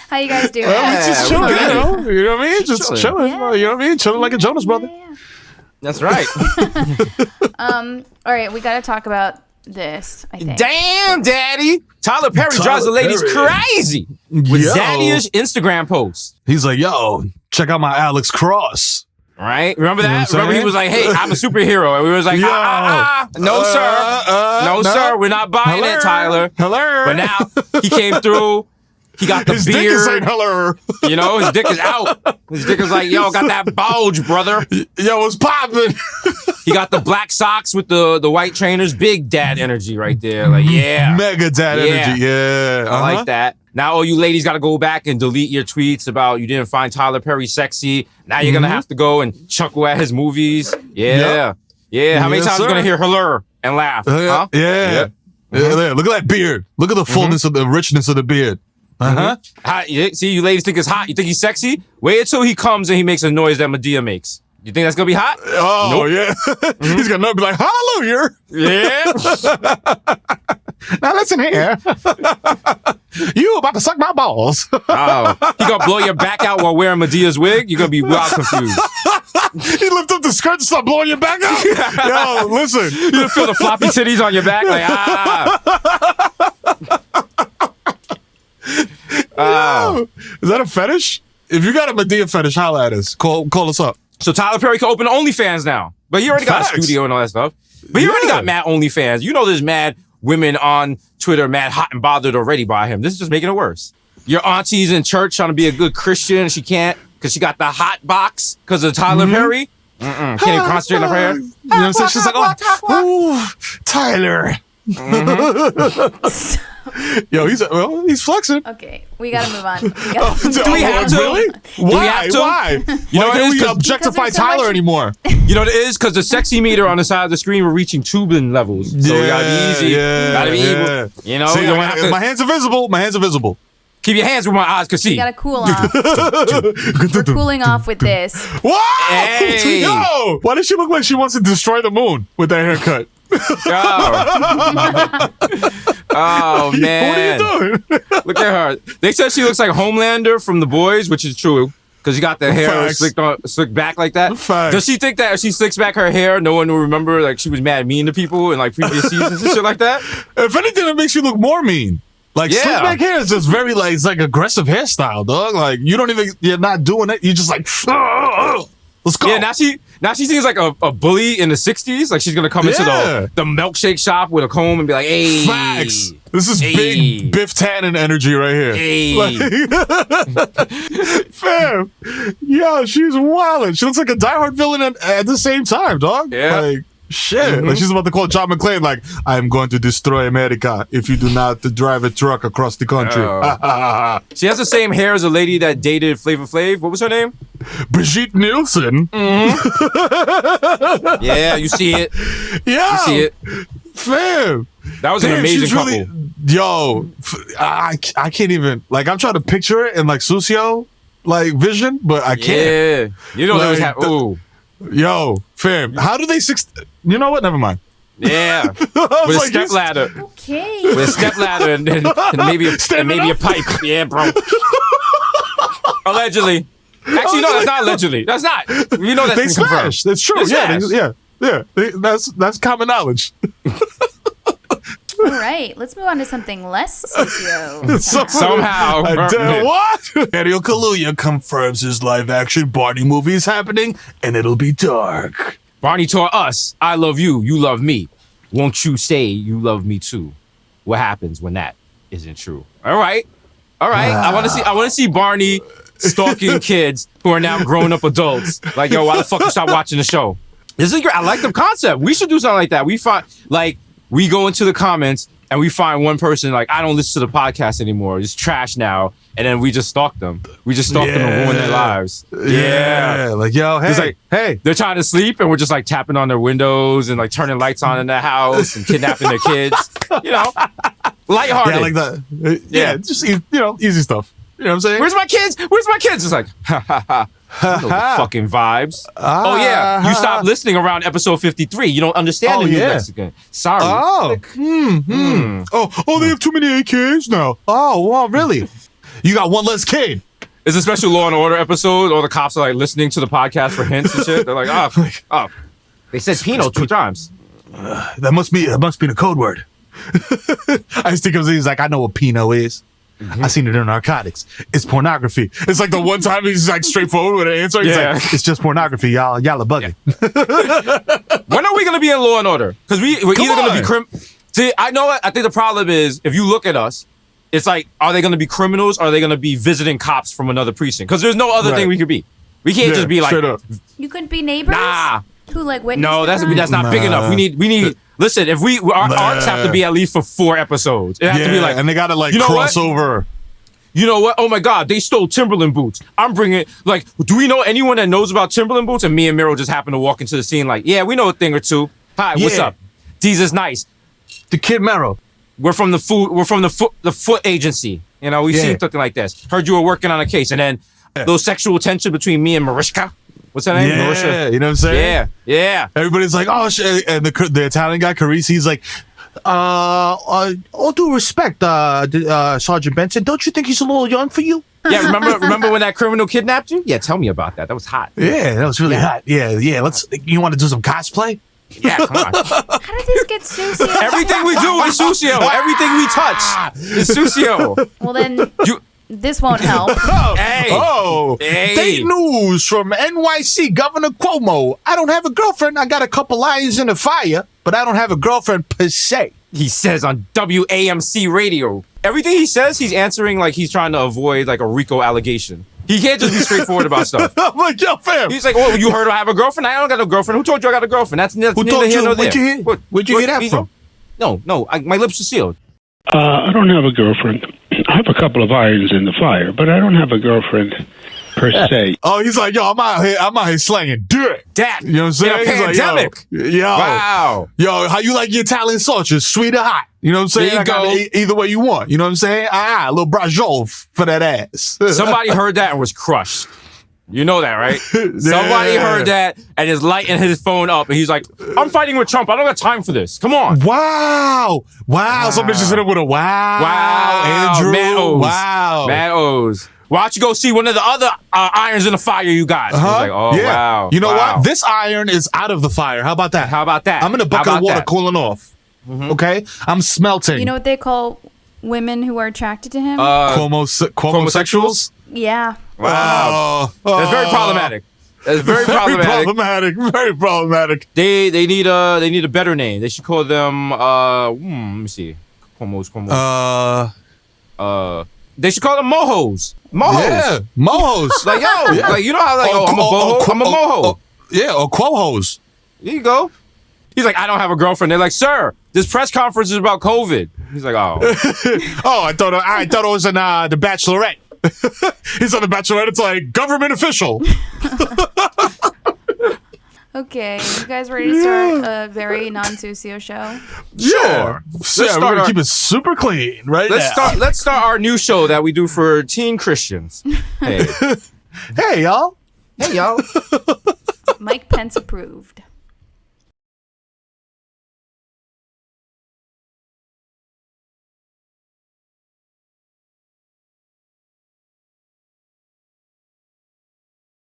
How you guys doing? Well, it's just chilling, you know what I mean? Just chilling, Yeah. you know what I mean? Chilling like a Jonas brother. Yeah. That's right. All right, we got to talk about this, I think. Damn, Daddy. Tyler Perry drives the ladies crazy with zaddy-ish Instagram posts. He's like, yo, check out my Alex Cross. Right? Remember You know that? what I'm Remember he saying? was like, hey, I'm a superhero. And we was like, no, sir. No, sir. We're not buying it, Tyler. Hello. But now he came through. He got the His beard. dick is saying hello. You know, his dick is out. His dick is like, yo, got that bulge, brother. Yo, what's poppin'? He got the black socks with the white trainers. Big dad energy right there. Like, yeah. Mega dad energy. Yeah. I like that. Now all you ladies got to go back and delete your tweets about you didn't find Tyler Perry sexy. Now you're going to have to go and chuckle at his movies. Yeah. Yeah. How many times are you going to hear hello and laugh? Huh? Yeah. Look at that beard. Look at the fullness of the richness of the beard. See, you ladies think it's hot. You think he's sexy? Wait until he comes and he makes a noise that Medea makes. You think that's going to be hot? Oh, yeah. He's going to be like, hallelujah. Yeah. Now listen here. You about to suck my balls. Oh, he going to blow your back out while wearing Medea's wig? You're going to be wild confused. He lift up the skirt and start blowing your back out. Yo, listen. You're going to feel the floppy titties on your back like, Is that a fetish? If you got a Medea fetish, holla at us. Call us up. So Tyler Perry can open OnlyFans now. But he already got a studio and all that stuff. But he already got mad OnlyFans. You know there's mad women on Twitter mad hot and bothered already by him. This is just making it worse. Your auntie's in church trying to be a good Christian. She can't because she got the hot box because of Tyler Perry. Can't even concentrate on her hair. You know what I'm saying? She's like, oh, Tyler. Yo, he's flexing. Okay, we got to move on. Do we have to? Really? Why? Why? You know Why what it can't is? we objectify because there's so Tyler much- anymore? You know what it is? Because the sexy meter on the side of the screen we're reaching tubing levels. So we gotta be easy. Gotta be evil. You know, See, you don't have to my hands are visible. My hands are visible. keep your hands where my eyes can see. We got to cool off. We're cooling off with this. What? Hey. Yo! Why does she look like she wants to destroy the moon with that haircut? Oh man. What are you doing? Look at her. They said she looks like Homelander from The Boys, which is true. Because she got the hair slicked back like that. Facts. Does she think that if she slicks back her hair, no one will remember like she was mad mean to people in like previous seasons and shit like that? If anything, it makes you look more mean. Like, slick back hair is just very, like, it's like aggressive hairstyle, dog. Like, you're not doing it. You're just like, let's go. Yeah, now she seems like a bully in the 60s. Like she's going to come into the milkshake shop with a comb and be like, hey. Facts. This is big Biff Tannen energy right here. Hey. Like, fam. Yo, she's wildin'. She looks like a diehard villain at the same time, dog. Yeah. Like, shit. Like, she's about to call John McClane, like, I am going to destroy America if you do not drive a truck across the country. She has the same hair as a lady that dated Flavor Flav. What was her name? Brigitte Nielsen. Yeah, you see it. Yeah. You see it. Fam. That was an amazing couple. Yo, I can't even, like, I'm trying to picture it in, like, Susio, like, vision, but I can't. Yeah. You know, Like, there was ooh. Yo, fam, how do they you know what? Never mind. Yeah. With a step ladder. Okay. With a step ladder and maybe a pipe. Yeah, bro. Allegedly. Actually, no, that's not allegedly. That's not. You know that's They smashed. That's true. Yeah. That's common knowledge. All right, let's move on to something less socio. Somehow. What? Daniel Kaluuya confirms his live-action Barney movie is happening, and it'll be dark. Barney taught us, I love you, you love me. Won't you say you love me too? What happens when that isn't true? All right. I want to see Barney stalking kids who are now grown-up adults. Like, yo, why the fuck you stop watching the show? This is great. I like the concept. We should do something like that. We go into the comments and we find one person like, I don't listen to the podcast anymore. It's trash now. And then we just stalk them. We just stalk them and ruin their lives. Yeah. Like, yo, hey. They're trying to sleep and we're just like tapping on their windows and like turning lights on in their house and kidnapping their kids. You know, lighthearted. Yeah, like that. Yeah, just, easy stuff. You know what I'm saying? Where's my kids? It's like, ha ha ha. You know the fucking vibes. Oh yeah, you stopped listening around episode 53. You don't understand the new Mexican. Sorry. Oh, they have too many AKs now. Oh, wow, really? You got one less kid. It's a special Law and Order episode. All the cops are like listening to the podcast for hints and shit. They're like, oh. They said Pino 2 times. That must be the code word. I just think of he's like, I know what Pinot is. I seen it in narcotics. It's pornography. It's like the one time he's like straightforward with an answer. He's like, it's just pornography, y'all. Y'all are bugging. Yeah. When are we gonna be in Law and Order? Because we're either gonna be See, I know what I think the problem is. If you look at us, it's like, are they gonna be criminals? Or are they gonna be visiting cops from another precinct? Because there's no other thing we could be. We can't just be like, you couldn't be neighbors. Nah. Who like witness? No, that's not big enough. We need. Listen, if our arcs have to be at least for 4 episodes. It has to be like, and they gotta like cross over. You know what? Oh my God, they stole Timberland boots. I'm bringing, like, do we know anyone that knows about Timberland boots? And me and Miro just happen to walk into the scene like, yeah, we know a thing or two. Hi, what's up? Jesus nice. The Kid Mero. We're from the foot agency. You know, we've seen something like this. Heard you were working on a case, and then little sexual tension between me and Mariska. What's her name? Yeah, Marisha. you know what I'm saying? Yeah. Everybody's like, oh shit, and the Italian guy, Carisi, he's like, all due respect, Sergeant Benson, don't you think he's a little young for you? Yeah, remember when that criminal kidnapped you? Yeah, tell me about that. That was hot. Yeah, that was really hot. Yeah. You want to do some cosplay? Yeah, come on. How did this get Sucio? Everything we do is Sucio. Everything we touch is Sucio. Well, then this won't help. Hey. Fake news from NYC Governor Cuomo. I don't have a girlfriend. I got a couple irons in the fire, but I don't have a girlfriend per se. He says on WAMC radio. Everything he says, he's answering like he's trying to avoid like a RICO allegation. He can't just be straightforward about stuff. I'm like, yo, fam. He's like, oh, you heard I have a girlfriend? I don't got no girlfriend. Who told you I got a girlfriend? That's Who told you? Where'd you hear? Where'd you hear that from? No, my lips are sealed. I don't have a girlfriend. I have a couple of irons in the fire, but I don't have a girlfriend per se. Oh, he's like, yo, I'm out here slanging dick. That. You know what I'm saying? In a pandemic. Like, yo, wow. Yo, how you like your Italian sausage? Sweet or hot? You know what I'm saying? There you go. Either way you want. You know what I'm saying? A little brajol for that ass. Somebody heard that and was crushed. You know that, right? Somebody heard that and is lighting his phone up, and he's like, I'm fighting with Trump. I don't got time for this. Come on. Wow. Somebody just hit him with a wow. Wow. Andrew. Matt O's. Wow. Matt O's. Why don't you go see one of the other irons in the fire you got? I was like, oh, wow. You know what? This iron is out of the fire. How about that? I'm in a bucket of water cooling off. Mm-hmm. Okay? I'm smelting. You know what they call women who are attracted to him? Cuomo-sexuals? Yeah. Wow. That's very problematic. That's very problematic. Very problematic. They need a better name. They should call them let me see. Cuomo's. They should call them mohos. Yeah, mohos. Like, yo, like, you know how, like, I'm a boho, I'm a moho. Yeah, or quohos. There you go. He's like, I don't have a girlfriend. They're like, sir, this press conference is about COVID. He's like, oh. I thought it was in The Bachelorette. He's on The Bachelorette. It's like government official. Okay, you guys ready to start a very non-Sucio show? Sure. We're gonna keep it super clean, right? Let's start our new show that we do for teen Christians. Hey. Hey, y'all. Hey, y'all. Mike Pence approved.